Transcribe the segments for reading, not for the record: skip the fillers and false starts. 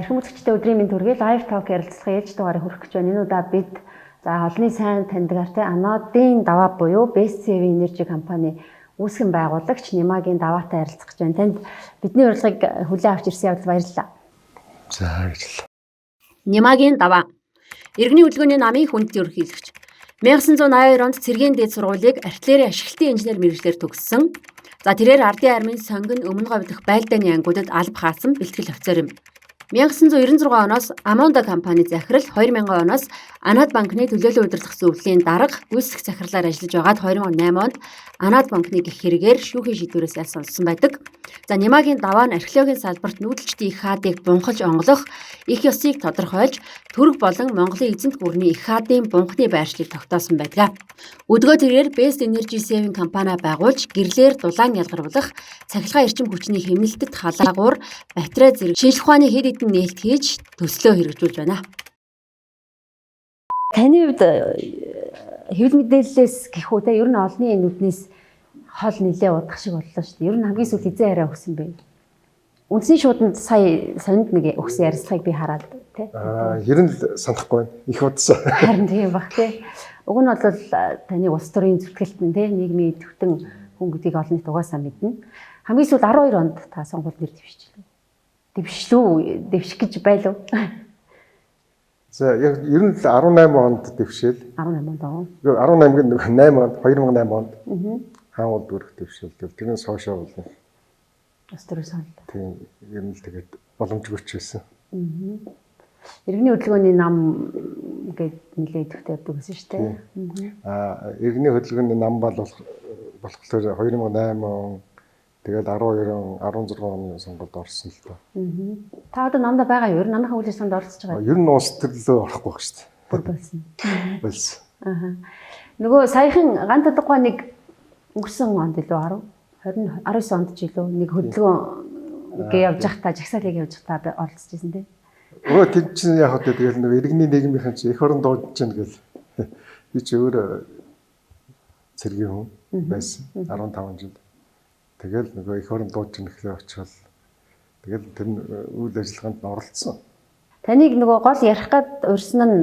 эрхэм үзэгчдээ өдрийн мэнд хүргэе. Live talk ярилцлага ээлж дугаарыг хүргэх гэж байна. Энэ удаа бид олонний сайн таньдаг Анодын даваа буюу Best Saving Energy компани үүсгэн байгуулагч Немагийн даваатай ярилцах гэж байна. Танд бидний урилгыг хүлээн авч ирсэн явдал баярлалаа. За баярлалаа. Немагийн даваа. Иргэний хөдөлгөөний намын хүнд ерөнхийлөгч. 1982 онд Цэргийн дээд сургуулийг артиллерийн ашиглалтын инженер мэргэжлэр төгссөн. За тэрээр ардын армийн сонгон өмнө говь дэх байлдааны ангуудад алба хаасан бэлтгэл офицер юм. 1996 оноос Амонда компани захирал, 2000 оноос Анад банкны төлөөлөл удирдах зөвлөлийн дарга гүйцэтгэх захирлаар ажиллаж байгаад 2008 онд Анад банкны гэх хэрэгээр шүүхийн шийдвэрээс ялс сонссон байдаг. За Немагийн даваа нь археологийн салбарт нүүдэлчдийн их хаадыг бунхаж онголох их ёсыг тодорхойлж төрөг болон Монголын эзэнт гүрний их хаадын бунхны байршлыг тогтоосон байдаг. Өдгөө тэрээр Best Energy Saving компани байгуулж гэрлээр дулаан ялгаруулах, цахилгаан эрчим хүчний хэмнэлтэд халаагуур, батарей зэрэг шинжлэх ухааны хэд хэдэн нээлт хийж төслөө хэрэгжүүлж байна. Таны хувьд хэвлэл мэдээллээс гэх үү те ер нь олонний нүднээс хол нилээ удах шиг боллоо шүү дээ. Ер нь хамгийн сүүл хизээ арай өгсөн бэ. Үндсний шууданд сая сонинд нэг өгсөн ярилцлагыг би хараад те. Ер нь л санахгүй байна. Их удсан. Харин тийм баг те. Уг нь бол таны улс төрийн зүтгэлтэн те нийгмийн төвтөн хүн гэдгийг олон нийт угаасаа мэднэ. Хамгийн сүүл 12 онд та сонгуульд нэр дэвшчихлээ. Дэвших гэж байлаа. За яг ер нь 18 онд дэвшээл. 18 онд. 18-гийн 8 онд 2008 онд. Хаан улд өрх дэвшээл. Тэрнээс хоошоо болно. Улс төрийн сонгуул. Тийм ер нь л тэгээд боломжгүйч байсан. Иргэний хөдөлгөөний нам гээд нэлээд идэвхтэй явдаг гэсэн шүү дээ. Иргэний хөдөлгөөний нам болохоор 2008 он тэгээд 12 он 16 оны сонгуульд орсон л доо. Та одоо намда байгаа юу? Ер нь намынхаа үйл ажиллагаанд оролцож байгаа. Ер нь улс төрлөө орохгүй байх шүү дээ. Бүр болсон. Болсон. Нөгөө саяхан ганц удаагүй нэг өнгөрсөн онд илүү 19 онд ч илүү нэг хөдөлгөөн явж байхдаа жагсаалыг явж байхдаа оролцож байсан тийм. Тэд чинь яг одоо тэгэл нэг иргэний нийгмийнхэн чи эх орон дуудаж чинь гэл би чи өөр цэргийн хүн байсан 15 жил. Тэгэл нөгөө эх орон дуудаж нэхлээ очивол тэгэл тэр үйл ажиллагаанд оролцсон. Таныг нөгөө гол ярих гад урьсан нь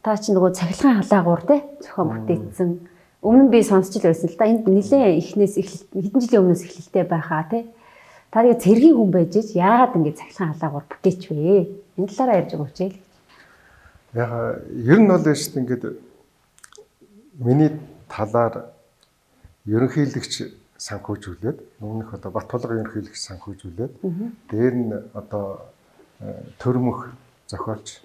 та чи нөгөө цахилгаан халаагуур те зохион бүтээгдсэн. Өмнө нь би сонсч л байсан л да. Энд нэлээд эхнээс хэдэн жилийн өмнөөс эхлэлтэй байхаа те. Та тэгээ цэргийн хүн байж ич яагаад ингэ цахилгаан халаагуур бүтээч вэ? Энэ талаараа ярьж өгөөч ээ. Яг ер нь бол шүү дээ ингээд миний талаар ерөнхийлөгч санхүүжүүлээд өмнөх одоо Батболго ерөнхийлөгч санхүүжүүлээд дээр нь одоо төрмөх зохиолч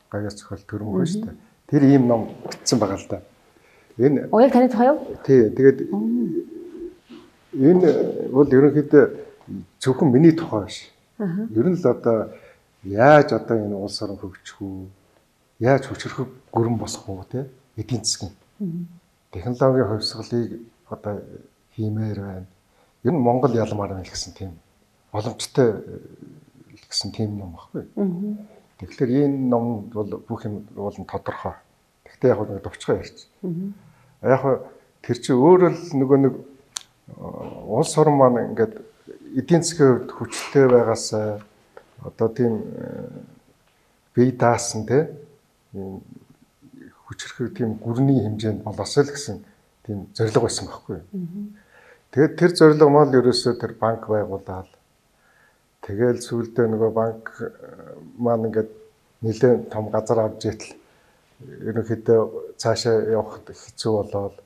гаяас зохиол төрмөх шүү дээ. Тэр ийм ном бичсэн байгаа л да. Энэ яг таны тухай юу? Тий, тэгээд энэ бол ерөнхийдөө зөвхөн миний тухай биш. Ер нь л одоо яаж одоо энэ улс орон хөгжих үү? Яаж хүчрэх гүрэн босох уу те? Эдийн засгийн технологийн хувьсгалыг одоо хиймээр байна. Ер нь Монгол ялмаар байна гэсэн тийм боломжтой гэсэн тийм ном баггүй. Тэгэхээр энэ ном бол бүх юм бол тодорхой. Гэхдээ яг нэг товчгоо ярьж. Яг тэр чинь өөрөө л нөгөө нэг улс орн маань ингээд эдийн засгийн хувьд хүчтэй байгаас одоо тийм бие даасан те хүчрэх тийм гүрний хэмжээнд болоосоо л гэсэн тийм зорилго байсан байхгүй. Тэгээд тэр зорилго мал ерөөсөө тэр банк байгуулаад тэгэл сүүлдээ нөгөө банк маань ингээд нэлээд том газар авч итэл ерөнхийдөө цаашаа явахд хэцүү болоод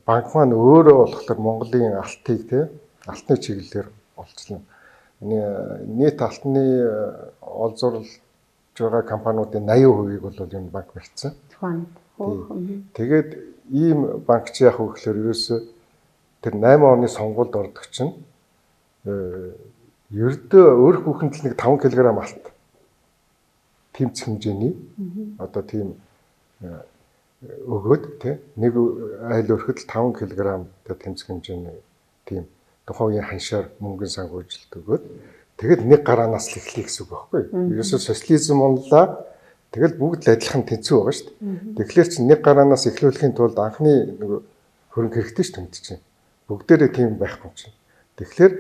банк маань өөрөө болохоор Монголын алтыг те алтны чиглэлээр олчлоо. Нийт алтны олзуурлж байгаа компаниудын 80%-ийг бол энэ банк барьсан. Тэгээд ийм банк чи яг хөглөөр ерөөсөө тэр 8 оны сонгуульд ордог чинь ердөө өөрх бүхэнд л нэг 5 кг алт тэмцэх хэмжээний одоо тийм өгөөд тий нэг айл өрхөд 5 кг тэмцэх хэмжээний тийм тухайн үеийн ханшаар мөнгөн санхүүжилт өгөөд тэгэл нэг гараанаас л эхлэе гэсэн үг байхгүй. Ерөөсөө социализм онлоо тэгэл бүгд л адилхан тэнцүү байгаа шүү дээ. Тэгэхээр чи нэг гараанаас эхлүүлэхийн тулд анхны нэг хөрөнгө хэрэгтэй шүү дээ чинь. Бүгдээрээ тийм байхгүй чинь. Тэгэхээр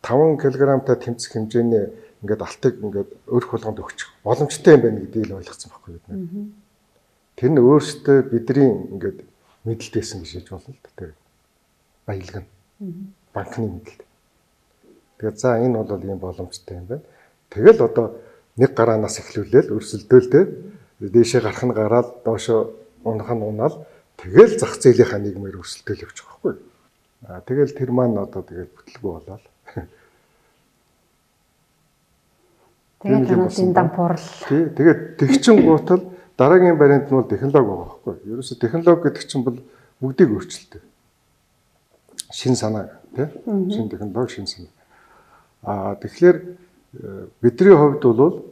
5 кг-тай тэмцэх хэмжээний ингээд алтыг ингээд өрх болгонд өгчих боломжтой юм байна гэдгийг л ойлгоцсон байхгүй бид нар. Тэр нь өөрөөсөө бидний ингээд мэдлэлтэйсэн гэж хэлж болно л да. Тэр баялаг нь банкны мэдлэл. Тэгээд за энэ бол ийм боломжтой юм байна. Тэгэл одоо нэг гараанаас эхлүүлээл өрсөлдөөлтэй дээшээ гарах нь гараад доошоо унах нь унаал тэгэл зах зээлийнхаа нийгмээр өрсөлдөөл явчих واخгүй. Тэгэл тэр маань одоо тэгэл бүтлгүй болоод. Тэгээд танаас энэ дампуурал. Тэгээд тэгчин гутал дараагийн баримт нь бол технологи байгаа байхгүй. Ерөөсө технологи гэдэг чинь бол бүгдийг өөрчилдөг. Шин санаа тий? Шин технологи, шин санаа. Тэгэхээр бидний хувьд бол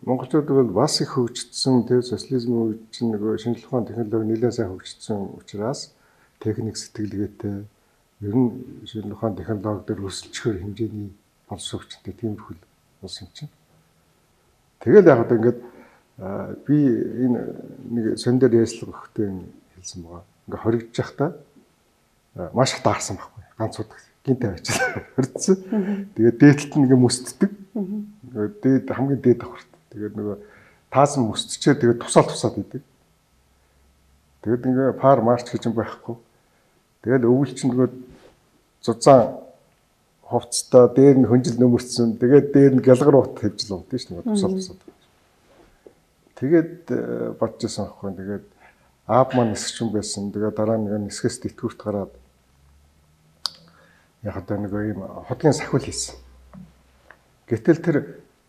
монголчууд бол бас их хөгжсөн тий социализмын үед чинь нөгөө шинжлэх ухааны технологи нэлээд сайн хөгжсөн учраас техник сэтгэлгээтэй ер нь шинжлэх ухааны технологи дээр өсөлтчхөр хэмжээний боловсрогчтой тиймэрхүү болсон юм чинь. Тэгэл яг одоо ингээд би энэ нэг сон дээр ярьслах өгөхтэй хэлсэн байгаа. Ингээ хоригдж явахдаа маш их даарсан байхгүй. Ганц удаа гинтэй авчирсан. Хоригдсон. Тэгээд дээдлэлт нь ингээ мүсддэг. Дээд хамгийн дээд давхарт. Тэгээд нөгөө таасан мүсдчээ тэгээд тусаад идэг. Тэгээд ингээ пар марч гэж юм байхгүй. Тэгээд өвөл чинь нөгөө зузаан хувцтай дээр нь хөнжил нөмөрцөн. Тэгээд дээр нь галгар ут хэвжил ууд тийм шүү дээ. Тусаад. Тэгээд бодчихсон байхгүй. Тэгээд аав маань нисгчэн байсан. Тэгээд дараа нэг нисгээс тэтгэврт гараад яг одоо нэг ийм хотгийн сахиул хийсэн. Гэтэл тэр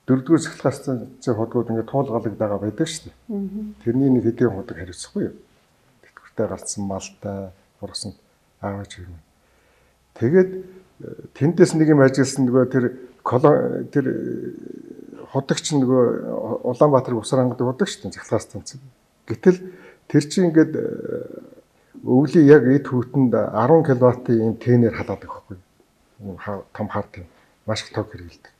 4-р цахилгаан станцын хотгууд ингээд туулгалаг дагаа байдаг шүү дээ. Тэрний нэг хэдийн ходог хариуцахгүй юу? Тэтгэвртээ гарцсан малтай ургасан аавч юм. Тэгээд тэндээс нэг юм ажилласан нөгөө тэр ходогч нөгөө Улаанбаатар усаар хангадаг ходог шүү дээ цахилгаан станц. Гэтэл тэр чинь ингээд өвлийн яг эд хүүтэнд 10 кВт-ийн юм тэнээр халаадаг байхгүй. Том хар тийм маш их тог хэрэгэлдэг.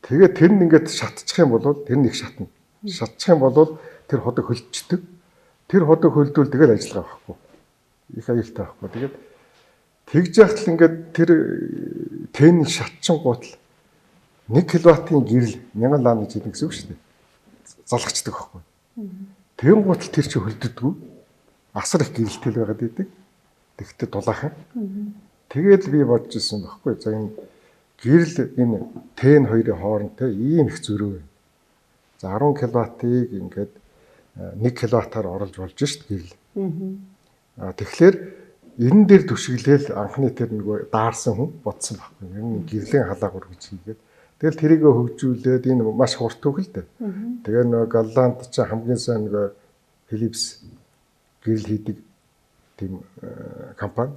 Тэгээд тэр нь ингээд шатчих юм бол тэр нь их шатна. Шатчих юм бол тэр ходог хөлдчихдөг. Тэр ходог хөлдвөл тэгэл ажиллагаа байхгүй. Их аюултай байхгүй. Тэгээд тэгж яхад ингээд тэр тэн шатчин гутал 1 кВт-ийн гэрэл 1000 лам гэж хэлдэг гэсэн үг шүү дээ. Залгацдаг байхгүй. Тэгэн гутал тэр чинь хөлддөггүй. Асар их гэрэлтэй байгаад идэг. Тэгтээ дулаахан. Тэгээд би бодож ирсэн байхгүй. За энэ гэрэл энэ тэн хоёрын хоорондтой ийм их зөрөө байна. За 10 кВт-ийг ингээд 1 кВт-аар оруулж болж шít гэрэл. Тэгэхээр энэ дээр түшиглээл анхны тэр нөгөө даарсан хүн бодсон байхгүй. Ер нь гэрлийн халаагур гэж хийгээд тэгэл тэрийг хөгжүүлээд энэ маш хурд төгөлдөө. Тэгээ нөгөө Голланд ч хамгийн сайн нөгөө Philips гэрэл хийдэг тийм компани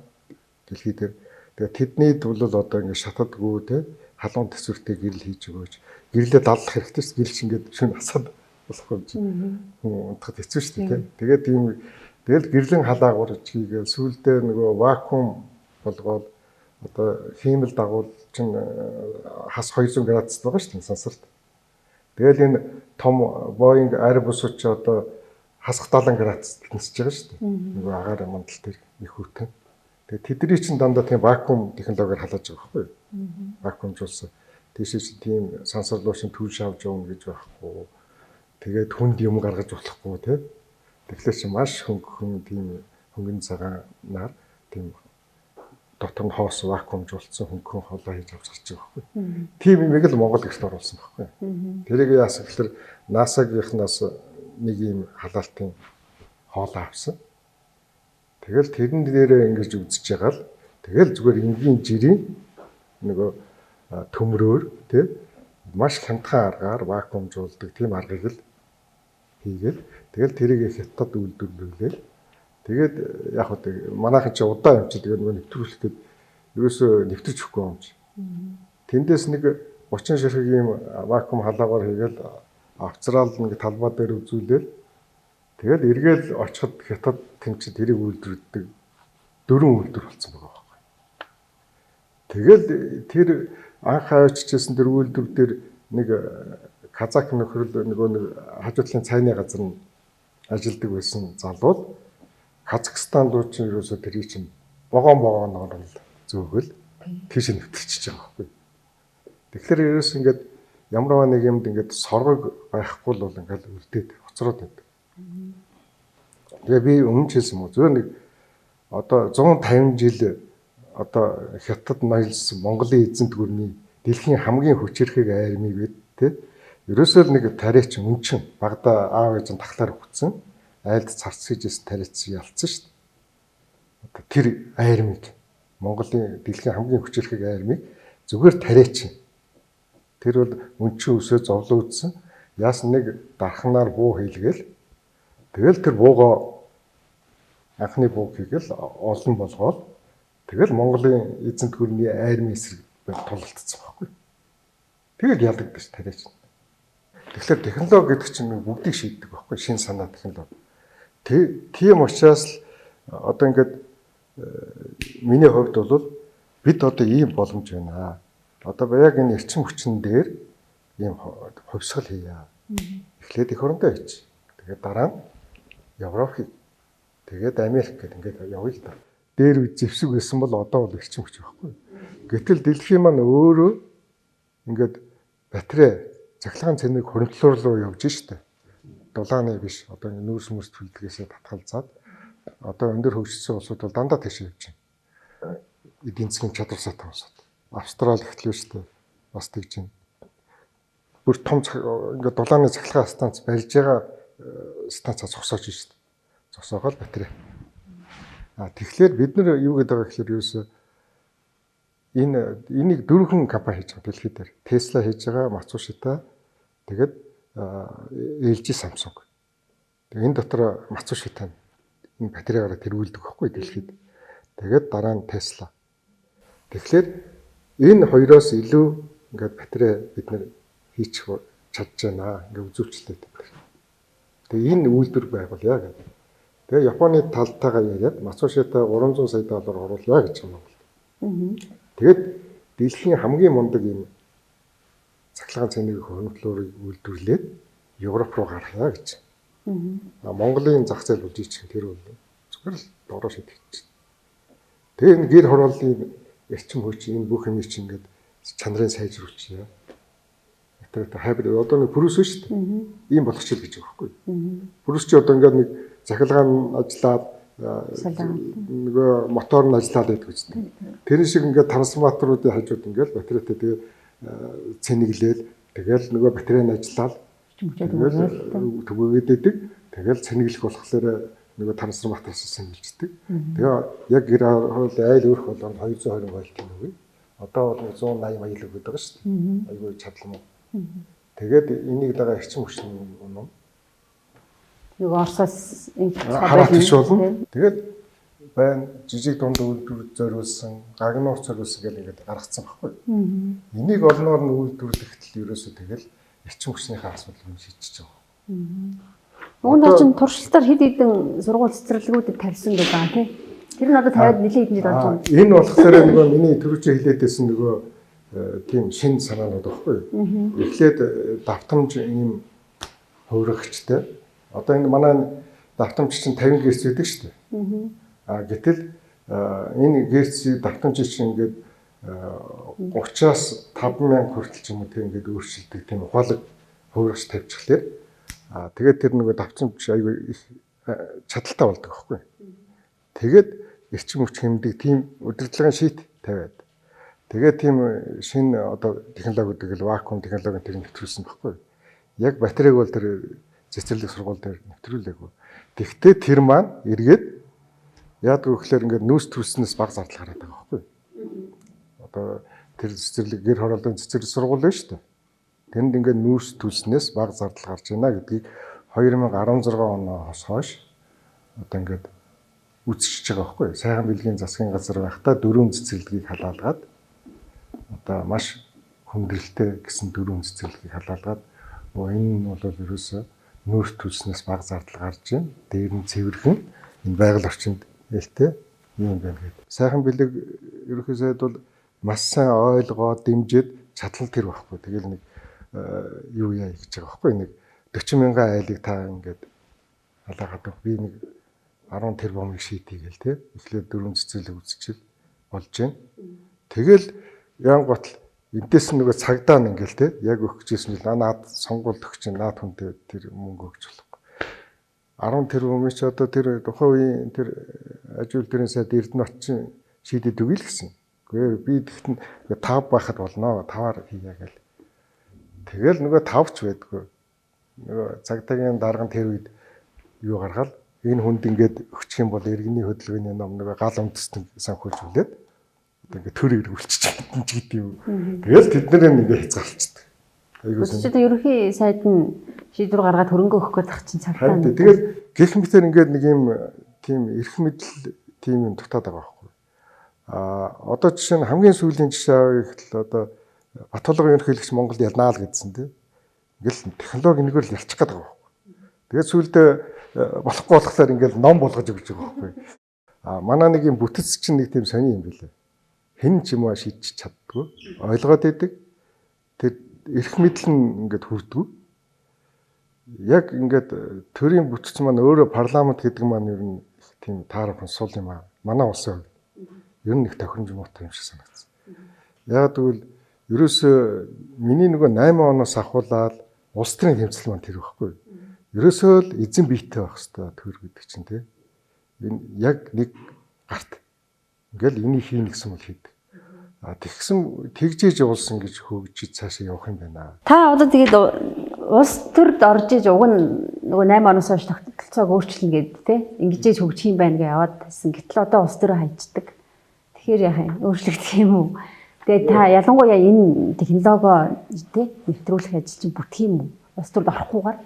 дэлхий дээр. Тэгээ тэднийд бол одоо ингэ шатадгүй те халуун төсвөртэй гэрэл хийж өгөөч. Гэрлээ дадлах хэрэгтэй ш. Гэрэл чинь ингээд шүн асаад болохгүй юм. Унтахад хэцүү шүү дээ те. Тэгээд тийм тэгэл гэрлэн халаагур чигээл сүүлдээ нөгөө вакуум болгоод одоо хиймэл дагуул чинь хас 200 градусд байгаа шүү дээ сансарт. Тэгэл энэ том Boeing Airbus ч одоо хасах 70 градус тэнцэж байгаа шүү дээ. Нөгөө агаар мандал дээр их хүртэн. Тэгээ тэдний чинь дандаа тийм вакуум технологиор халааж байгаа байхгүй юу? Вакуумжуулсан. Тийшээ чи тийм сансарлуу шин түл шавж явна гэж байхгүй. Тэгээд хүнд юм гаргаж болохгүй тий. Тэгэхээр чи маш хөнгөн тийм хөнгөн цагаанаар тийм дотор нь хоос вакуумжуулсан хөнгөн хоолой хийж авч гарч байгаа байхгүй. Тийм юмыг л Монгол гэрт оруулсан байхгүй. Тэрийг яасан гэхээр NASA-гийнхнаас нэг юм халаалтын хоолой авсан. Тэгэл тэрэн дээрээ ингэж үзэж байгаа л тэгэл зүгээр энгийн жирийн нөгөө төмрөөр тий маш хямдхан аргаар вакуумжуулдаг тийм аргыг л хийгээл тэгэл тэрийг хятад үйлдвэрлүүлээ. Тэгээд яг хөө манайхан чи удаа юм чи тэгээд нөгөө нэвтрүүлэхэд ерөөсөө нэвтэрч өгөхгүй юм чи. Тэндээс нэг 30 ширхэг юм вакуум халаагаар хийгээл авцраал нэг талбай дээр үзүүлээл тэгэл эргээл очиход хятад тэмцээ тэрийг үйлдвэрлэдэг 4 үйлдвэр болсон байгаа байхгүй. Тэгэл тэр анх авчижсэн тэр үйлдвэр дээр нэг казак нөхрөл нөгөө нэг хажуудлын цайны газар нь ажилладаг байсан залуу Казахстан руу чинь ерөөсөө тэрий чинь вагон оруулал зөөгөл тийш нэвтэрчиж байгаа байхгүй. Тэгэхээр ерөөс ингээд ямар нэг юмд ингээд соргог байхгүй л бол ингээд үлдээд хоцроод байдаг. Тэгээ би өмнө ч хэлсэн юм уу зөвхөн нэг одоо 150 жил одоо хятад ноёлсон Монголын эзэнт гүрний дэлхийн хамгийн хүчирхэг айрмыг байд тэ. Ерөөсөө л нэг тариач өнчин багада аав ээж нь тахлаар өгсөн айлд царцгийжсэн тариач ялцсан шүү дээ. Одоо тэр айрмыг Монголын дэлхийн хамгийн хүчирхэг айрмыг зүгээр тариач. Тэр бол өнчин өсөө зовлон үзсэн. Яасан нэг дарханаар буу хийлгээл. Тэгэл тэр буугоо анхны бууг хийгээл олон болгоод тэгэл Монголын эзэнт гүрний айрмын эсрэг тулалдсан байхгүй. Тэгэл ялагдаж тариач. Тэгэхээр технологи гэдэг чинь бүгдийг шийддэг байхгүй шин санаа технологи. Тийм учраас л одоо ингээд миний хувьд бол бид одоо ийм боломж байна. Одоо яг энэ эрчим хүчин дээр ийм хувьсгал хийя. Эхлээд эх орондоо хийч. Тэгээд дараа нь Европ хий. Тэгээд Америк гэдэг ингээд явъя л да. Дээр зэвсэг байсан бол одоо бол эрчим хүч байхгүй. Гэтэл дэлхийн маань өөрөө ингээд батарей цахилгаан цэнийг хөрөнгөлөөр рүү явж штэ. Дулааны биш одоо нүүрс мөс төлөвлөгөөсөө татгалзаад одоо өндөр хөгжсөн улсууд бол дандаа тийш явж байна. Эдийн засгийн чадвар сатан улсууд. Австрали ихтлээ штэ. Бас тэгж байна. Бүр том ингээд дулааны цахилгаан станц барьж байгаа станцаа зогсоож штэ. Зогсоогоод батарей. Тэгэхээр бид нар юу гэдэг вэ гэхээр юусе энийг дөрвөн компани хийж байгаа дэлхийд дээр. Tesla хийж байгаа, Matsushita, тэгээд LG, Samsung. Тэгээд энэ дотор Matsushita энэ батарейгаараа тэргүүлдэг байхгүй дэлхийд. Тэгээд дараа нь Tesla. Тэгэхээр энэ хоёроос илүү ингээд батарей бид нар хийчих чадж байна. Ингээд үзүүлчлээ бид нар. Тэгээд энэ үйлдвэр байгуулъя гэдэг. Тэгээ Японы талтайгаа яриад Matsushita 300 сая доллар оруулъя гэж юм байна. Тэгээд дэлхийн хамгийн мундаг юм цахилгаан цэнийг хөрөнгөлөөрийг үйлдвэрлээд Европ руу гаргая гэж. Монголын зах зээл болж ичих тэр бол зүгээр л доороо шийдэгч. Тэгээ энэ гэр хорооллын эрчим хүч энэ бүх юм чинь ингээд чанарын сайжруулчихъя. Тэр хайбрид одоо нэг пүрүс шүү дээ. Ийм болох ч гэж байгаа байхгүй. Пүрүс чи одоо ингээд нэг цахилгаан ажиллаад нөгөө мотор нь ажиллаад байдаг үстэй. Тэр шиг ингээд трансформаторуудын хажууд ингээд батарейтай тэгээ цэнэглээл тэгэл нөгөө батарей нь ажиллаад түгээгээд идэг. Тэгэл цэнэглэх болохоор нөгөө трансформатороос цэнгэлждэг. Тэгээ яг гэр хороол айл өрх болгоно 220 вольт юм уу. Одоо бол 180 майл өгöd байгаа шүү дээ. Айгүй чадлаа. Тэгээд энийг дагаа эрчим хүч юм. Нэг Оросоос хараад тийш болно. Тэгээд байн жижиг дунд үйлдвэр зориулсан, гагнуур зориулсан гэл ингээд гаргацсан байхгүй. Энийг олноор нь үйлдвэрлэхдээ ерөөсөө тэгэл эрчим хүчнийхээ асуудлыг шийдчихэж байгаа. Үүнээр чинь туршилтаар хэд хэдэн сургууль цэцэрлэгүүдэд тавьсан гэж байгаа тийм. Тэр нь одоо тавиад нэлээд хэдэн жил болж байна. Энэ болохоор нөгөө миний түрүүчээ хэлээдсэн нөгөө тийм шин санаанууд байхгүй. Эхлээд давтамж ийм хувирагчтай. Одоо энэ манай давтамж чинь 50 герц байдаг шүү дээ. Гэтэл энэ герцийн давтамж чинь ингээд 30-аас 50000 хүртэл ч юм уу тийм ингээд өөрчлөлдөг тийм ухаалаг хувирагч тавьчихлаа. Тэгээд тэр нөгөө давтамж айгүй их чадaltaй болдог байхгүй. Тэгээд эрчим хүч хэмдэг тийм удирдлагын шийт тавиад. Тэгээд тийм шинэ одоо технологиуд гэл вакуум технологи тэр нэвтрүүлсэн байхгүй. Яг батарейг бол тэр цэцэрлэг сургууль дээр нэвтрүүлээгүй. Тэгвэл тэр маань эргээд яадаг вэ гэхээр ингээд нүүс төрснөөс баг зардал гараад байгаа байхгүй. Одоо тэр цэцэрлэг гэр хорооллын цэцэрлэг сургууль байна шүү дээ. Тэнд ингээд нүүс төлснөөс баг зардал гарч байна гэдгийг 2016 оноос хойш одоо ингээд үзчихэж байгаа байхгүй. Сайхан бэлгийн засгийн газар байхдаа 4 цэцэрлэгийг халаалгаад одоо маш хүндрэлтэй гэсэн 4 цэцэрлэгийг халаалгаад энэ нь бол ерөөсөө нүүрс төлснөөс баг зардал гарч байна. Дээр нь цэвэрхэн энэ байгаль орчинд нээлттэй юм байна гэдэг. Сайхан бэлэг ерөөсөө бол маш сайн ойлгоод дэмжиж чадлал тэр байхгүй. Тэгэл нэг юу яа гэж байгаа байхгүй. Нэг 40,000 айлыг та ингээд халаагаад би нэг 10 тэрбумыг шийдий гэл те. Эхлээд 4 цэцэрлэг үзчихэл болж байна. Тэгэл янгот эндээс нөгөө цагдаа нь ингээл те яг өгөх гэжсэн чинь наад сонгуульд өгч чинь наад хүнтэй тэр мөнгө өгч болохгүй. 10 тэрбум ч одоо тэр тухайн үеийн тэр ажил дээрээ сайд Эрдэнэ очин шийдэд өгье л гэсэн. Гэхдээ би тэгтэн 5 байхад болно 5-аар хийя гэл. Тэгэл нөгөө 5 ч байдгүй. Нөгөө цагдаагийн дарга тэр үед юу гаргаад энэ хүнд ингээд өгчих юм бол иргэний хөдөлгөөний ном нөгөө гал үндэстэн санхүүж үлээд одоо ингээд төр иргүүлчих чинь ч гэдэг юм. Тэгэл тэд нар ингээд хязгаарлалцдаг. Өчигдөр ерөнхий сайд нь шийдвэр гаргаад хөрөнгө өгөх гэж зах чинь цагтаа. Тэгэл гэх мэтэр ингээд нэг юм тийм эрх мэдэл тийм юм дутаад байгаа байхгүй. Одоо жишээ нь хамгийн сүүлийн жишээ авъя гэхэл одоо Батулгын ерөнхийлөгч Монголд ялнаа л гэдсэн тийм. Ингээл технологи нэгээр л ялчих гээд байгаа байхгүй. Тэгээд сүүлдээ болохгүй болохоор ингээл ном болгож өгч байгаа байхгүй. Манай нэг юм бүтэц чинь нэг тийм сони юм билээ. Хэн ч юм уу шийдчих чаддгүй. Ойлгоод идэг. Тэр эрх мэдэл нь ингээд хүрдэггүй. Яг ингээд төрийн бүтэц маань өөрөө парламент гэдэг маань ер нь тийм таарах сул юм аа. Манай улсын хувьд ер нь их тохиромж муутай юм шиг санагдсан. Яг тэгвэл ерөөсөө миний нөгөө 8 оноос ахуулаад улс төрийн тэмцэл маань тэр байхгүй. Ерөөсөө л эзэн биетэй байх хэрэгтэй төр гэдэг чинь тийм. Энэ яг нэг гарт. Ингээл энийг хийнэ гэсэн бол хийдэг. Тэгсэн тэгжээж явуулсан гэж хөгжиж цаашаа явах юм байна. Та одоо тэгээд улс төрд орж иж уг нь нөгөө 8 оноос хойш тогтолцоог өөрчлөн гэдэг тийм. Ингэжээж хөгжих юм байна гэж яваад байсан. Гэтэл одоо улс төрөө хайчдаг. Тэгэхээр яах юм? Өөрчлөгдөх юм уу? Тэгээд та ялангуяа энэ технологи тийм нэвтрүүлэх ажил чинь бүтэх юм уу? Улс төрд орохгүйгээр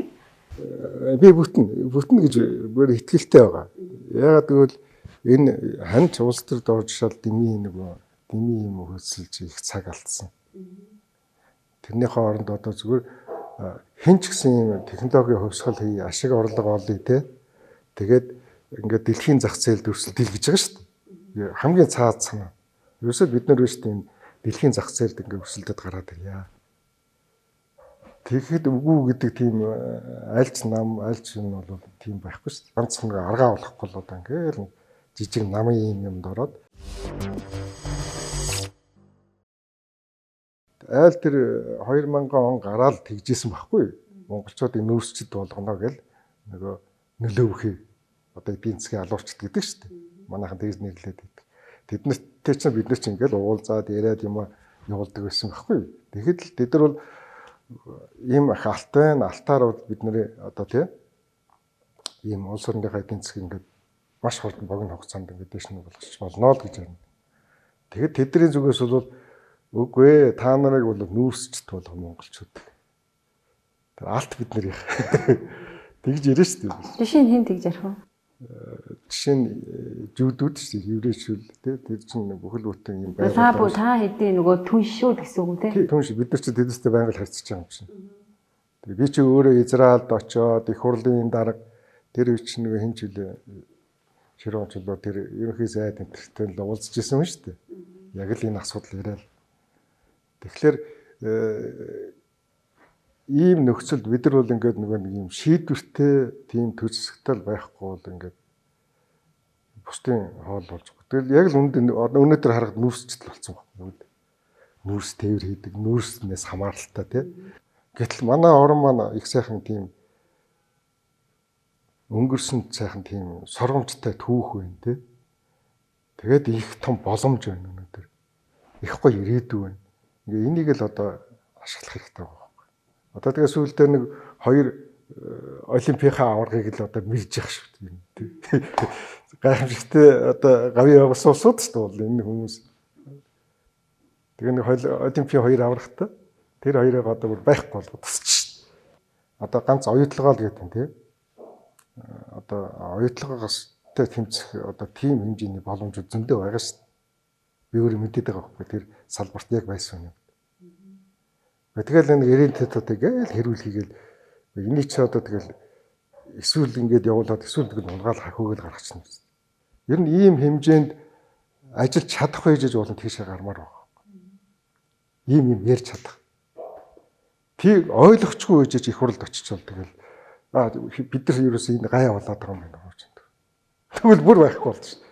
би бүтэн гэж бүр ихтгэлтэй байгаа. Ягаад гэвэл энэ хань ч улс төрд орж шал дэмий юм хөлсөлж их цаг алдсан. Тэрнийхээ оронд одоо зүгээр хэн ч гэсэн юм технологийн хувьсгал хий, ашиг орлого олъё те. Тэгээд ингээд дэлхийн зах зээлд өрсөлдөж гэж байгаа шүү дээ. Хамгийн цаад санаа. Ерөөсөө бид нар биш тийм дэлхийн зах зээлд ингээд өрсөлдөд гараад ирье. Тэгэхэд үгүй гэдэг тийм альч нам альч юм бол тийм байхгүй шүү дээ. Ганц нэг аргаа болохгүй л одоо ингээл жижиг намын юмд ороод айл тэр 2000 он гараад тэгжсэн байхгүй. Монголчуудын нөөцчд болгоно гэл нөгөө нөлөөвхий одоо эдийн засгийн алуурчд гэдэг шүү дээ. Манайхан тэгж нэрлээд байдаг. Тэднэртэй чинь бид нар чинь ингээл уулзаад яриад юм явуулдаг байсан байхгүй. Тэгэхэд л тэд нар бол ийм их алтаар бол бидний одоо тийм ийм улс орныхаа эдийн засгийг ингээд маш хурдан богино хугацаанд ингээд дэш нь болгож болно л гэж байна. Тэгэхэд тэдний зүгээс бол үгүй ээ та нарыг бол нүүрсчт болгох монголчууд. Тэр алт бид нар их тэгж ярина шүү дээ. жишээ нь хэн тэгж ярих вэ? Жишээ нь жүүдүүд шүү дээ. Еврейчүүл тий тэр чинь бүхэл бүтэн юм байна. Та хэдийн нөгөө түншүүд гэсэн үг тий. Түнш бид нар ч тэдэстэй байнга харьцаж байгаа юм чинь. Тэгээ би чи өөрөө Израильд очоод их хурлын дарга тэр үе чинь нөгөө хэн ч үлээ Ширончлоо тэр ерөнхий сайд энтертэй л уулзж исэн юм шүү дээ. Яг л энэ асуудал яриад. Тэгэхээр ийм нөхцөлд бид нар бол ингээд нэг юм шийдвэртэй тийм төсөлтөл байхгүй бол ингээд бусдын хоол болж байгаа. Тэгэл яг л өнөөдөр харахад нүүрсчл болсон байна. Нүүрс тээвэр хийдэг, нүүрснээс хамааралтай тий. Гэтэл манай орон маань их сайхан тийм өнгөрсөн сайхан тийм сургамжтай түүх байна тий. Тэгээд их том боломж байна өнөөдөр. Их гоё ирээдүй байна. Ингээ энийг л одоо ашиглах хэрэгтэй байна. Одоо тэгээ сүүлдээ нэг 2 олимпийнхаа аваргыг л одоо мэрж явах шүү дээ. Гайхамшигтай одоо гавьяа явуулсан улсууд шүү дээ энэ хүмүүс. Тэгээ нэг олимпийн 2 аврагтай тэр хоёрыг одоо бүр байхгүй болгоод тасчих. Одоо ганц оюутлагаа л гэдэг юм тий. Одоо оюутлагаас тэмцэх одоо тийм хэмжээний боломжууд зөндөө байгаа шүү дээ. Би өөрөө мэдээд байгаа байхгүй тэр салбарт яг байсан юм. Тэгэл нэг ирэнтэд тэгэл хэрүүлхийгээл энийг ч одоо тэгэл эсвэл ингээд явуулаад эсвэл тэгэл унгаал хөхөөгөл гаргачихна. Ер нь ийм хэмжээнд ажиллаж чадах байж болно тийшээ гармаар байгаа. Ийм ярьж чадах. Тийг ойлгохгүй байж их хурлд очичвол тэгэл бид нар ерөөсөө энэ гай болоод байгаа юм байна гэж. Тэгвэл бүр байхгүй болчих шээ.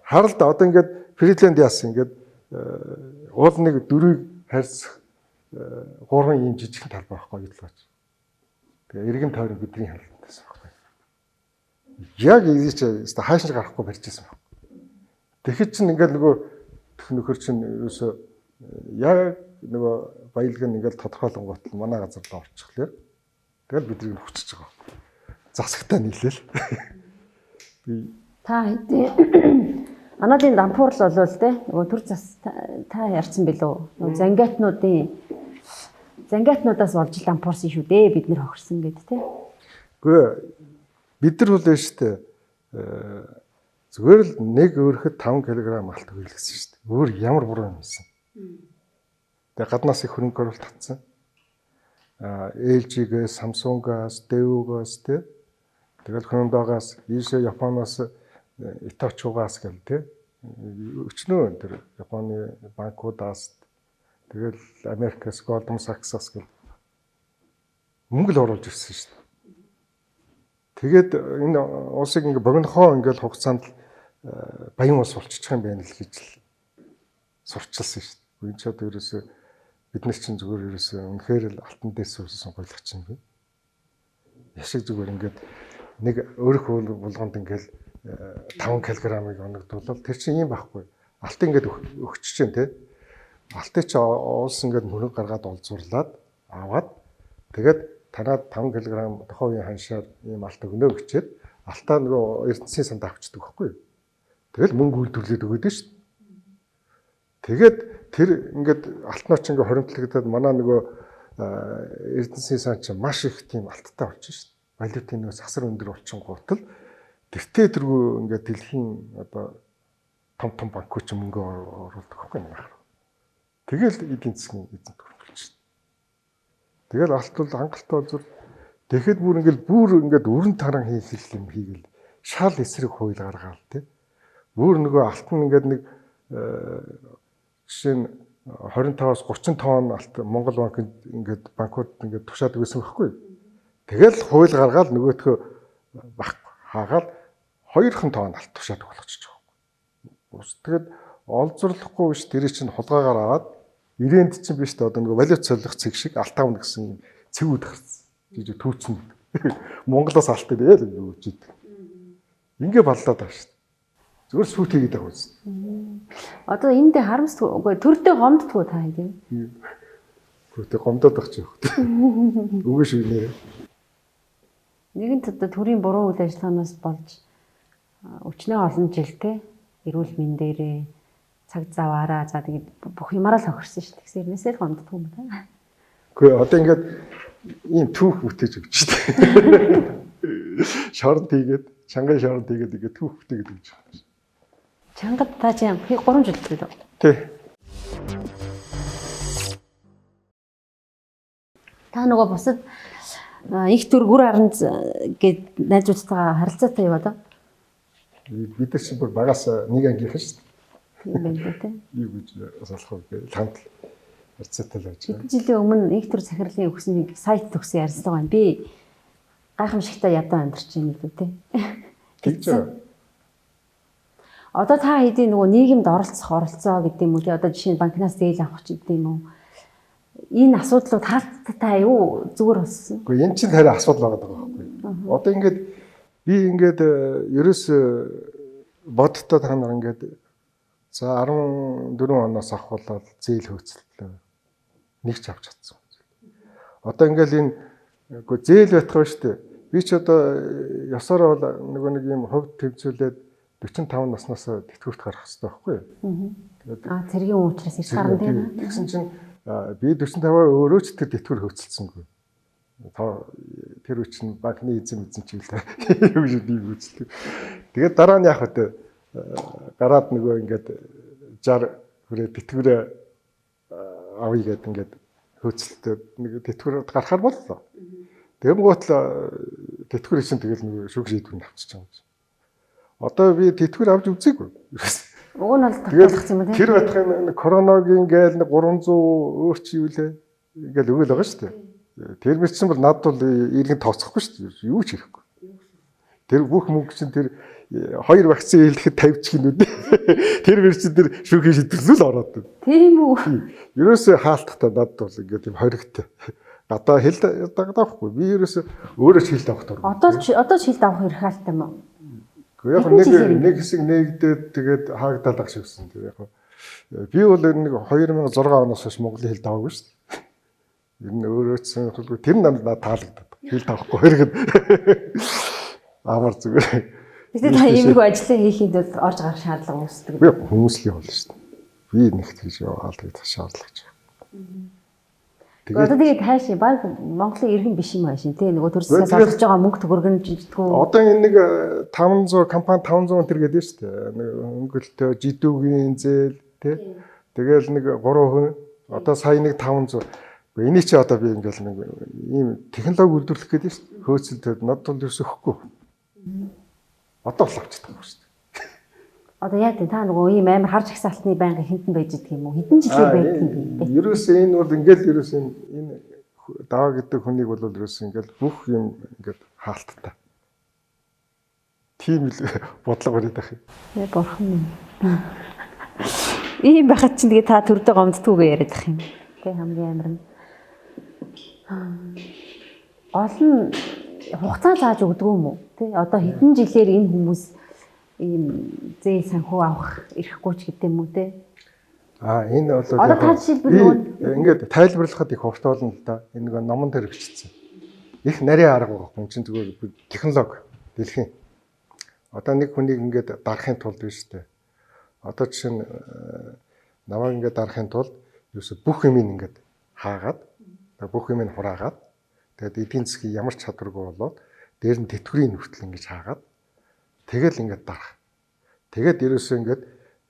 Харалт одоо ингээд Фридланд яасан ингээд уул нэг дөрвийг харьцах гурван ийм жижиг талбай байхгүй юу гэж. Тэгээ эргэн тойрон бидний хяналтаас байхгүй. Яг ийж хаашаа гарахгүй барьжсэн байна. Тэгэхэд чинь ингээл нөгөө нөхөр чинь ерөөсөө яг нөгөө баялаг нь ингээл тодорхойлонгоот л манай газар руу орчихлоо. Тэгэл бидний хүчиж байгаа. Засагтаа нийлээл. Та хэдийн Анаадын дампуур л болвол те нөгөө төр зас та ярьсан билүү? Нөгөө зангиатнуудаас болж дампуурсан шүү дээ бид нэр хохирсон гэд те. Үгүй бид нар бол шүү дээ. Зүгээр л нэг өөрөхөд 5 кг малт хөглөсөн шүү дээ. Өөр ямар буруу юмсан. Тэгээ гаднаас их хөрөнгө оруулалт татсан. LG-гээс, Samsung-аас, Daewoo-гаас те. Тэгэл Hyundai-гаас, Японоос, Иточугаас гэл те. Өчнөө тэр Японы банкудаас тэгэл Америкаас, Goldman Sachs-аас гэл мөнгө л оруулж ирсэн шүү дээ. Тэгээд энэ улсыг ингээ богинохоо ингээл хугацаанд баян ус болчих юм байна л гэж л сурчилсан шүү дээ. Энэ ч одоо ерөөсөө бид нар чинь зүгээр ерөөсөө үнэхээр л алтан дээс суусан сонгойлох чинь би. Яшиг зүгээр ингээд нэг өөрөх булганд ингээл 5 кг-ыг оногдуулаад тэр чинь юм байхгүй. Алт ингээд өгч чинь те. Алтыг чи уус ингээд мөрөг гаргаад олзуурлаад аваад тэгээд танаад 5 кг тохоо үеийн ханшаар ийм алт өгнө гэчээд алтаа нөгөө Эрдэнэсийн санд авчдаг байхгүй. Тэгэл мөнгө үйлдвэрлээд өгöd нь шүү дээ. Тэгээд тэр ингээд алтноо ч ингээд хоримтлагдаад манай нөгөө Эрдэнэсийн сан чинь маш их тийм алттай болчихно шүү дээ. Валютын нөгөө сасар өндөр болчихгоот л тэртээ тэргүй ингээд дэлхийн одоо том банкуд ч мөнгө оруулдаг байхгүй юм байна. Тэгэл эдийн засгийн эзэнт хөрвүүлж. Тэгэл алт бол хангалттай зур. Тэгэхэд бүр ингээд өрн таран хийх юм хийгээл шал эсрэг хууль гаргаал тий. Бүр нөгөө алт нь ингээд нэг жишээ нь 25-аас 30 тонн алт Монгол банкнд ингээд банкуд ингээд тушаадаг байсан байхгүй. Тэгэл хууль гаргаал нөгөөтгөө бах хаагаал 2 тонн алт тушаадаг болгочих жоох. Тэгэд олзурлахгүй биш тэр чинь хулгаагаар аваад ирээнд чинь биш дээ одоо нөгөө валют солих цэг шиг алт аавна гэсэн цэг үүд гарсан. Жижиг түүцэн. Монголоос алт ирээ л юу гэж. Ингээ баллаад байгаа шүү дээ. Зүгээр сүйт хийгээд байгаа үст. Одоо энд дээр харамсгүй төрдөө гомддгүй та хэдий. Төрдөө гомдоод байгаа ч юм. Үгүй шүү нэ. Нэгэнт одоо төрийн буруу үйл ажиллагаанаас болж өчнөө олон жилтэй эрүүл мэнд дээрээ цаг заваараа за тэгээд бүх юмараа л хохирсон шүү дээ. Тэгсээр нээсээ л гомддгүй юм байна. Гэхдээ одоо ингээд ийм түүх бүтээж өгч шүү дээ. Шоронд хийгээд, чанган шоронд хийгээд ингээд түүх бүтээгээд өгч байгаа. Чангад та чинь 3 жил гэдэг үү? Тий. Та нөгөө бусад их төр гүр аранц гээд найзуудтайгаа харилцаатай юу одоо? Бид нар чинь бүр багаас нэг ангийнхан шүү дээ. Тийм байна тий. Юу гэж асуулах вэ? Хамт харилцаатай л байж байгаа. Хэдэн жилийн өмнө их төр захирлын өгснийг сайт төгсөн ярьсан байна. Би гайхамшигтай ядуу амьдарч байна гэдэг тий. Тэгж байгаа. Одоо та хэдийн нөгөө нийгэмд оролцоо гэдэг юм уу тий. Одоо жишээ нь банкнаас зээл авах ч гэдэг юм уу. Энэ асуудлууд хаалттай юу зүгээр болсон. Гэхдээ энэ чинь харин асуудал байгаа байхгүй. Одоо ингээд би ингээд ерөөс бодтоо та нар ингээд за 14 оноос авахлаад зээл хөөцөлтлөө нэг ч авч чадсан. Одоо ингээд энэ үгүй зээл байтгаа шүү дээ. Би ч одоо ёсоор бол нэг юм хувь төвцүүлээд 45 наснаас тэтгэврт гарах хэрэгтэй байхгүй юу? Цэргийн уучраас иш гарна тийм. Тэгсэн чинь би 45-аар өөрөө ч тэр тэтгэвэр хөөцөлсөнгүй. Тэр үчин банкны эзэн чиглэлээ юу гэж би үзлээ. Тэгээд дараа нь яг хөтэ гараад нөгөө ингээд 60 хүрээ тэтгэврээ авъя гэдэг ингээд хөөцөлтөд нэг тэтгэврүүд гарахаар боллоо. Тэгмгоотл тэтгэвэр чинь тэгэл нөгөө шүүх шийдвэр авчиж байгаа юм. Одоо би тэтгэвэр авч үзээгүй. Уг нь бол татгалзах юм тийм. Тэр батхын короногийн гээл 300 өөр чи юу лээ. Ингээл өгөөл байгаа шүү дээ. Тэр мэрчсэн бол надад бол иргэн тооцохгүй шүү дээ. Юу ч хийхгүй. Тэр бүх мөнгө чинь тэр 2 вакцины хэлэхэд 50 ч гинүүд. Тэр вирусүүд дэр шүүхийн шийдвэрлэл ороод байна. Тийм үү? Ерөөсөө хаалтахтаа надад бол ингээд тийм хоригтой. Гадаа хэл дагдаахгүй. Би ерөөсөө өөрөө хэл давах дуртай. Одоо ч хэл давах хэрэг хаалт юм уу? Гэхдээ яг нэг хэсэг нэгдээд тэгээд хаагдаад ах шиг гэсэн. Тэр яг би бол нэг 2006 оноос хойш Монголын хэл даваагүй шүү дээ. Ер нь өөрөө ч сонирхолгүй тэр надад таалагдаад. Хэл давахгүй хэрэгэд амар зүгээр. Тэгтээ та иймэрхүү ажлаа хийхэд бол орж гарах шаардлага үүсдэг. Би хүмүүсийн бол шүү дээ. Би нэг тэгж яваал гэж шаардлага гэж. Одоо тэгээд хайш баг Монголын иргэн биш юм аашин тий нөгөө төрсөөс олж байгаа мөнгө төгрөгн жижигдгүү. Одоо энэ нэг 500 компани 500 төр гэдэг шүү дээ. Нэг өнгөлтөө жидүүгийн зээл тий. Тэгэл нэг 3 хүн одоо сая нэг 500. Энийг чи одоо би ингээл нэг ийм технологи үйлдвэрлэх гэдэг шүү дээ. Хөөцөлдөд надад бол ерөөсөө хөхгүй. Одоо л авчихдаг юм шүү дээ. Одоо яа гэдэг та нөгөө ийм амар харж ихсалтны байнга хинтэн байж идэг юм уу? Хэдэн жилээр байдаг юм бэ? Ерөөсөө энэ бол ингээл ерөөсөө энэ даваа гэдэг хүнийг бол ерөөсөө ингээл бүх юм ингээд хаалттай. Тийм л бодлого барьдаг юм. Яа бурхан минь. Ийм байхад чинь тэгээ та төрдөө гомдтгүйгээ яриад ах юм. Тэ хамгийн амар нь. Гол нь хугацаа зааж өгдөг юм уу? Тэ одоо хэдэн жилээр энэ хүмүүс ийм зээл санхүү авах ирэхгүй ч гэдэг юм уу те? Энэ бол одоо та жишээлбэл ингээд тайлбарлахад их урт болно л да. Энэ нэг номон дээр бичсэн. Их нарийн арга байхгүй. Энд чинь зүгээр технологи дэлхийн. Одоо нэг хүнийг ингээд дарахын тулд биш үү? Одоо жишээ нь намайг ингээд дарахын тулд ерөөсө бүх юм ингээд хаагаад бүх юм хураагаад тэгээд эдийн засгийн ямар ч чадваргүй болоод дээр нь тэтгэврийн нүртэл ингэж хаагаад тэгэл ингээд дарах. Тэгээд ерөөсөө ингээд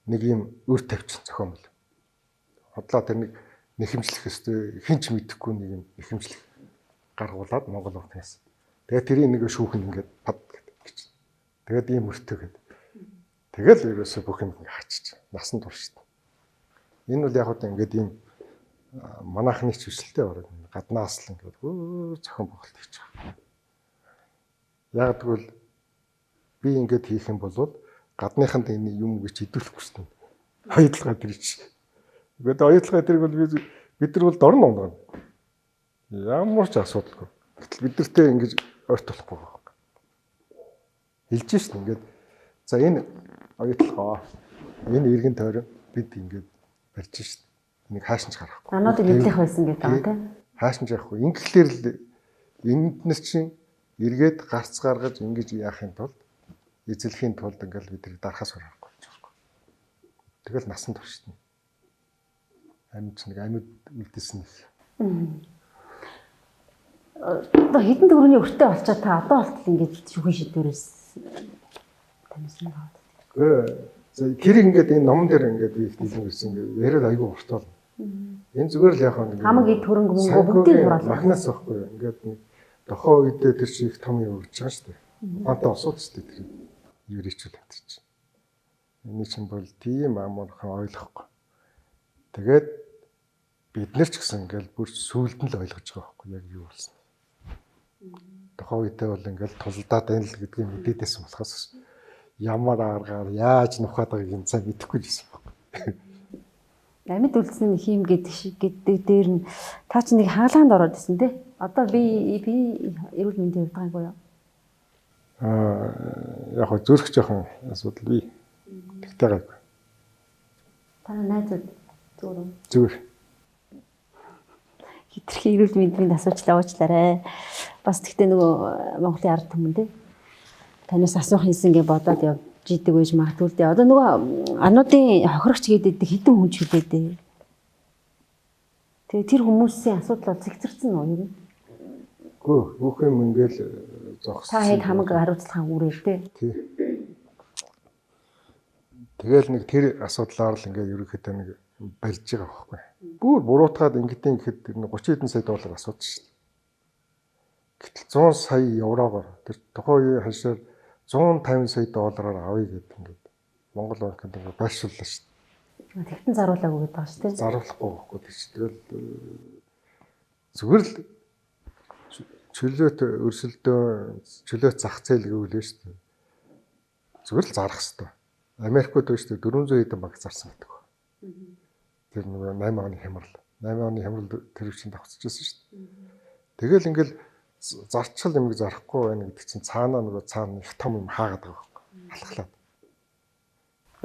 нэг юм өр тавьчих зохион бол. Хотлоо тэр нэг нэхэмжлэх өстэй хинч мэдэхгүй нэг юм нэхэмжлэх гаргуулад Монгол улсаас. Тэгээд тэрийг нэг шүүхэн ингээд пад гэж. Тэгээд ийм өртөө гэдэг. Тэгэл ерөөсөө бүх юм хаачих. Насан турш. Энэ бол яг одоо ингээд ийм манайхны ч хүсэлтэй орог гаднаас л ингээд зохион байгуулалт хийж байгаа. Яг тэгвэл би ингээд хийх юм бол гадныханд энэ юм гэж хэдүүлэхгүй шин. Хоёулаа тэр чи. Ингээд хоёулаа тэрг бол бид нар бол дорн онгоо. Ямар ч асуудалгүй. Гэтэл бидэртээ ингэж ойрт болохгүй байна. Хэлж шин ингээд за энэ хоёулаа энэ иргэн тойрон бид ингээд барьж шин. Энийг хаашинч гаргахгүй. Ануудыг мэдлэх байсан гэдэг юм тийм. Хаашинч яахгүй. Ингээхээр л энднэр чинь эргээд гарц гаргаж ингэж яахын тулд эзлэхийн тулд ингээл бидний дарахаас гарахгүй гэж байна. Тэгэл насан туршид. Амьд нэг амьд үлдээсэн их. Одоо хэдэн төгрөгийн өртөө болчоо та одоо болтол ингэж шүүхийн шийдвэрээс таньсан байна. Тэр ингээд энэ номон дээр ингээд би их хэлсэн гэсэн ингээд яриад айгүй уртал. Энэ зүгээр л яг нэг хамаг эд хөрөнгө мөнгө бүгдийг хураалаа. Махнаас байхгүй ингээд нэг дохоо үедээ тэр шиг том юм өгч байгаа шүү дээ. Ухаантай осууд шүү дээ тэр юурийчүүл хатчих. Эний чинь бол тийм амархан ойлгохгүй. Тэгээд бид нар ч гэсэн ингээд бүр сүулт нь л ойлгож байгаа байхгүй яг юу болсон. Дохоо үедээ бол ингээд тулдаад байна л гэдгийг мэдээдсэн болохоос ямар аргаар яаж нухаад байгааг энэ цаг мэдэхгүй байсан баг. Амьд үлдсэн хийм гэдэг шиг гэдэг дээр нь та ч нэг хаалганд ороод исэн тий. Одоо би эрүүл мэндийн хувьд гайгүй юу? Яг хөө зүрх жоохон асуудал бий. Тэгтээ гайгүй. Та найзууд зүгээр. Зүгээр. Хитрхи эрүүл мэндийн асуудал уучлаарай. Бас тэгтээ нөгөө Монголын ард түмэн тий. Танаас асуух юмсан гэж бодоод явж идэг байж магадгүй л дээ. Одоо нөгөө ануудын хохирогч гэдэг хэдэн хүн ч хүлээдээ. Тэгээ тэр хүмүүсийн асуудал цэгцэрсэн нөө юу? Бүх юм ингээл зогссон. Та хэд хамаг хариуцлагын үрэл дээ. Тий. Тэгэл нэг тэр асуудлаар л ингээд ерөөхдөө нэг барьж байгаа байхгүй. Бүр буруутгаад ингэдэн гэхэд 30 хэдэн сая доллар асуудаг шүү дээ. Гэтэл 100 сая еврогоор тэр тухайн үеийн хашаар 150 сая доллараар авъя гэдэг ингээд Монгол банкнд ингээд байршууллаа шүү дээ. Тэгтэн заруулаагүй гэдэг байгаа шүү дээ. Заруулахгүй байхгүй тийм ч тэгэл зүгээр л чөлөөт өрсөлдөө чөлөөт зах зээл гэвэл шүү дээ. зүгээр л зарах хэрэгтэй. Америкууд биш үү 400 хэдэн баг зарсан гэдэг. Тэр нөгөө 8 оны хямрал. 8 оны хямрал тэр чинь давцчихсан шүү дээ. Тэгэл ингээл зарчил юмыг зарахгүй байна гэдэг чинь цаана их том юм хаагаад байгаа байхгүй. Алхлаад.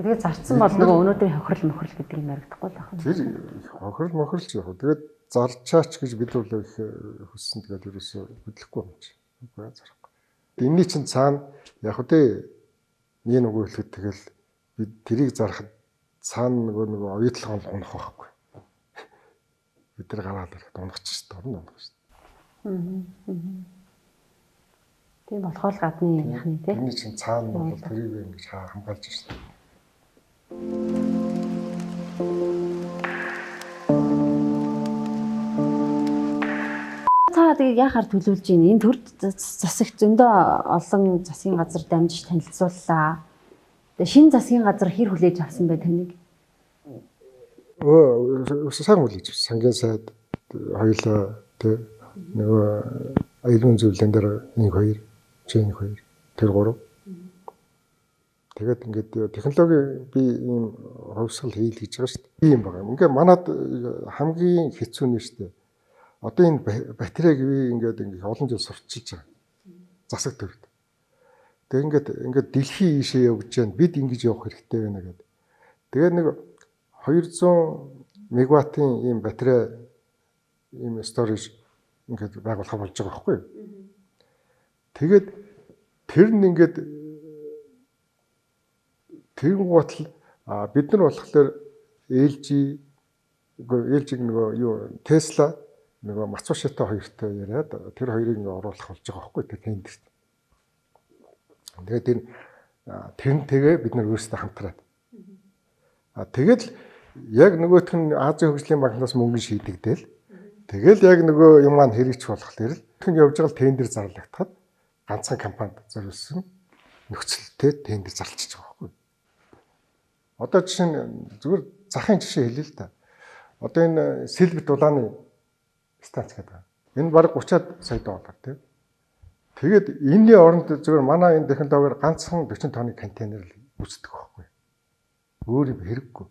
Тэгээд зарцсан бол нөгөө өнөөдрийн хохирол мохирол гэдэг юм яригдахгүй байх нь. Тэр хохирол мохирол ч яг. Тэгээд зарчаач гэж бид бол их хүссэн. Тэгээд ерөөсөө хөдлөхгүй юм чи. Үгүй зарахгүй. Энийний чинь цаана яг үдэ нэг нөгөө хэлэхэд тэгэл бид тэрийг зарахад цаана нөгөө оюутлогоо унах байхгүй. Бид тэр гараад ирээд унах ч шүү дээ. Орон унах шүү дээ. Тийм болохоор гадны яхны тий. Энийний чинь цаана бол тэрийг ингэж хамгаалж шүү дээ. Та тэгээ яхаар төлөвлөж байна? Энэ төр засагт зөндөө олон засгийн газар дамжиж танилцууллаа. Тэгээ шинэ засгийн газар хэр хүлээж авсан бай таныг? Сайн хүлээж авсан. Сангийн сайд хоёулаа тэ нөгөө аюулгүй зөвлөлөн дээр нэг хоёр, нэг хоёр, тэр гурав. Тэгээд ингээд технологи би ийм хувьсгал хийл гэж байгаа шүү дээ. Тийм байгаа. Ингээ манад хамгийн хэцүү нь шүү дээ. Одоо энэ батарейг би ингээд олон жил сурчилж байгаа. Засаг төвд. Тэгээд ингээд дэлхий ийшээ явж байна. Бид ингэж явах хэрэгтэй байна гэдэг. Тэгээд нэг 200 мегаваттын ийм батарей ийм storage ингээд байгуулах болж байгаа байхгүй юу? Тэгээд тэр нь ингээд тэнгуутл бид нар болохоор LG нөгөө юу Tesla нөгөө Matsushita хоёртой яриад тэр хоёрыг ингээ оруулах болж байгаа байхгүй тэр тендерт. Тэгээд тэрнтэйгээ бид нар өөрсдөө хамтраад. Тэгэл яг нөгөөх нь Азийн хөгжлийн банкнаас мөнгө шийдэгдээл. Тэгэл яг нөгөө юм маань хэрэгч болохоор л тэр явж байгаа тендер зарлагдахад ганцхан компанид зориулсан нөхцөлтэй тендер зарлчихж байгаа байхгүй. Одоо жишээ нь зүгээр захын жишээ хэлээ л да. Одоо энэ Сэлбит дулааны станц гэдэг. Энэ бараг 30-аад сая доллар тийм. Тэгээд энэний оронд зүгээр манай энэ технологиор ганцхан 40 тонны контейнер үүсдэг байхгүй. Өөр юм хэрэггүй.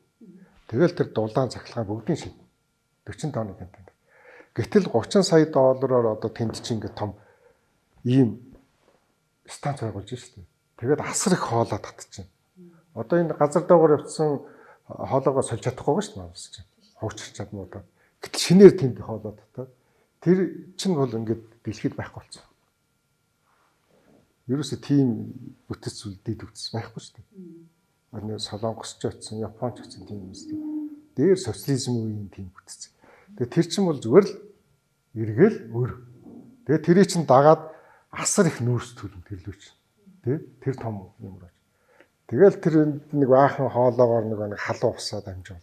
Тэгэл тэр дулаан цахилгаан бүгдийн шиг 40 тонны контейнер. Гэтэл 30 сая доллараар одоо тэнд чинь ингээд том ийм станц байгуулж штэ. Тэгээд асар их хоолоо татчихна. Одоо энэ газар даагаар явцсан хоолоогоо сольж чадахгүй шүү дээ манайс чинь. Хуучирч чадмуудаа. Гэтэл шинээр тэнд хоолоо татаад тэр чинь бол ингээд дэлхийд байхгүй болсон. Ерөөсөө тийм бүтэц зүйлдээд үтс байхгүй шүү дээ. अनि Солонгосч очсон, Японч очсон тийм юм шүү дээ. Дээр социализм үеийн тийм бүтэц. Тэгээ тэр чинь бол зүгээр л эргээл өөр. Тэгээ тэрий чинь дагаад асар их нүүрс төлөв тэрлүүч. Тэ тэр том юм руу. Тэгэл тэр нэг баахан хоолоогоор нэг халуун усаад амжуул.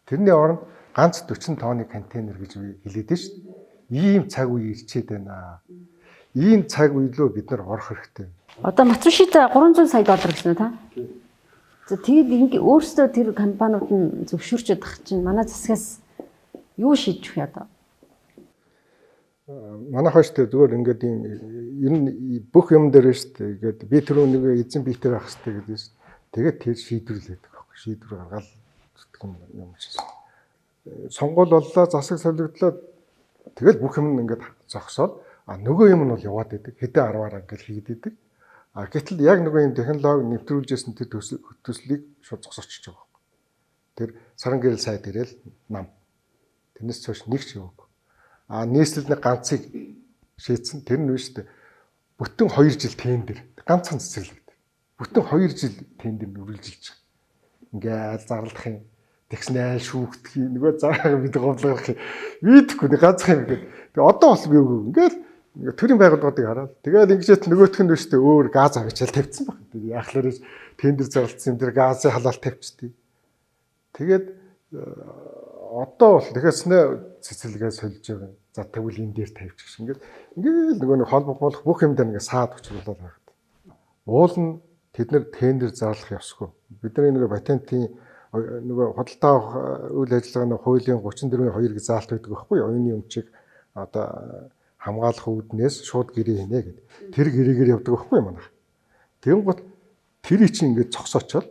Тэрний оронд ганц 40 тонны контейнер гэж хэлээд нь шүү дээ. Ийм цаг үе ирчээд байна. Ийм цаг үе лөө бид нар орох хэрэгтэй. Одоо Matsushita 300 сая доллар гэсэн үү та? За тэгээд өөрсдөө тэр компаниуд нь зөвшөөрч ядах чинь манай засгаас юу шийдэх вэ одоо? Манайхаа шүү дээ зүгээр ингээд ийм ер нь бүх юм дээр шүү дээ. Ингээд би тэр нэг эзэн биетээр авах хэрэгтэй гэдэг шүү. Тэгээд тэр шийдвэрлээд байгаа. Шийдвэр гаргаад юм шиг. Сонгуул боллоо, засаг солигдлоо. Тэгэл бүх юм ингээд зогсоод нөгөө юм нь бол яваад идэг. Хэдэн 10-аар ингээд хийгээд идэг. Гэтэл яг нөгөө юм технологи нэвтрүүлжсэн тэр төслийг шууд зогсоочж байгаа. Тэр саран гэрэл сайд ирээл нам. Тэрнээс цааш нэг ч яваагүй. Нийслэл нэг ганцыг шийдсэн. Тэр нь биш үү? Бүтэн 2 жил тендер. Ганцхан цэцэрлэгдэ. Бүтэн 2 жил тендер үргэлжилж байгаа. Ингээл зарлах юм. Тэгсэн айл шүүгдэх юм. Нөгөө заагаа бид говлох юм. Видэхгүй нэг ганцхан юм гээд. Тэгээ одоо бас би үгүй. Ингээл төрийн байгууллагуудыг хараад. Тэгээд ингэжэт нөгөөх нь биш үү? Өөр газ авчаал тавьчихсан баг. Тэгээд яахлаар тендер зарлцсан юм тэр газын халаалт тавьчихдээ. Тэгээд одоо бол тэгэхснэ цэцэрлэгээ сольж байгаа. За тэгвэл энэ дээр тавьчих шиг ингээд нөгөө нэг холбох бүх юм дээр ингээд саад учруулаад байгаа. Уул нь тэд нэр тендер зарлах явсгүй. Бидний нөгөө патентын нөгөө худалдаа үйл ажиллагааны хуулийн 34-2 гэж заалт байдаг байхгүй юу? Оюуны өмчийг одоо хамгаалах үүднээс шууд гэрээ хийнэ гэдэг. Тэр гэрээгээр явдаг байхгүй юу манайх. Тэгэнгუут тэр чинь ингээд цогсоочоод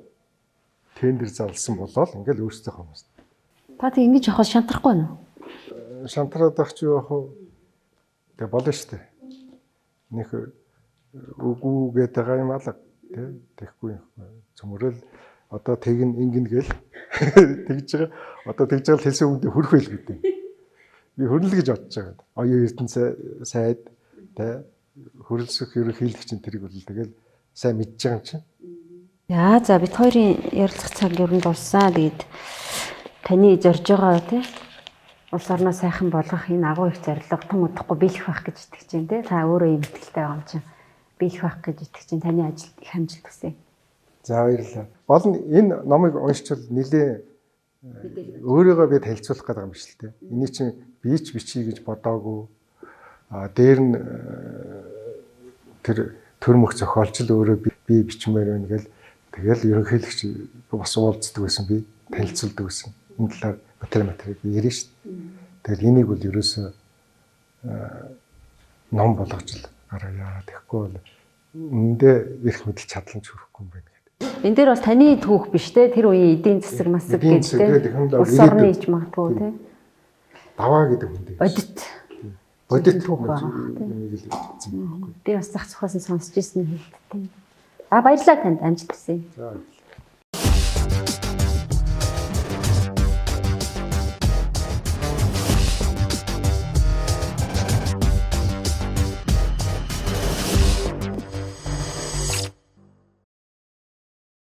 тендер залсан болоод ингээд өөрсдөө хүмүүс. Та тэг ингэж явахад шантрахгүй нь. Шантраад ах чи яах вэ? Тэг болно шүү дээ. Нөх үгүй гэдэг байгаа юм алга тий. Тэгэхгүй цөмөрөл одоо тэгин ингэн гээл тэгж байгаа. Одоо тэгж байгаа хэлсэн үгэндээ хөрөх байл гэдэг. Би хөрнөл гэж бодож байгаа. Оюун ертөнцийн сайд тий хөрөлсөх ерөнхийлөгч чинь тэрийг бол тэгэл сайн мэдж байгаа юм чинь. Яа за бид хоёрын ярилцах цаг ер нь дууссан. Тэгээд таны зорж байгаа тий улс орноо сайхан болгох энэ агуу их зорилго тун удахгүй биелэх байх гэж итгэж байна тий. Та өөрөө юм итгэлтэй байгаа юм чинь биелэх байх гэж итгэж байна. Таны ажил их амжилт хүсье. За баярлалаа. Болно энэ номыг уншчихвал нэлээ өөрийгөө би танилцуулах гэдэг юм биш л дээ. Эний чинь бич бичиж гэж бодоогүй. Дээр нь тэр төрмөх зохиолч л өөрөө би бичмээр байна гэл тэгэл ерөнхийлөгч бас уулздаг байсан би танилцуулдаг байсан. Энэ талаар материал ярина шүү дээ. Тэгэл энийг бол ерөөсөө ном болгож л гаргая. Тэгэхгүй бол үндэ эрх мэдэл чадлан хүрхгүй юм байна. Энэ дээр бас таны түүх биш те тэр үеийн эдийн засаг масаг гэдэг улс орны ич магадгүй те даваа гэдэг хүн дээ. Бодит түүх байгаа тийм. Би бас зах цухаас нь сонсч ирсэн хэлт тийм. Баярлалаа танд амжилт хүсье. За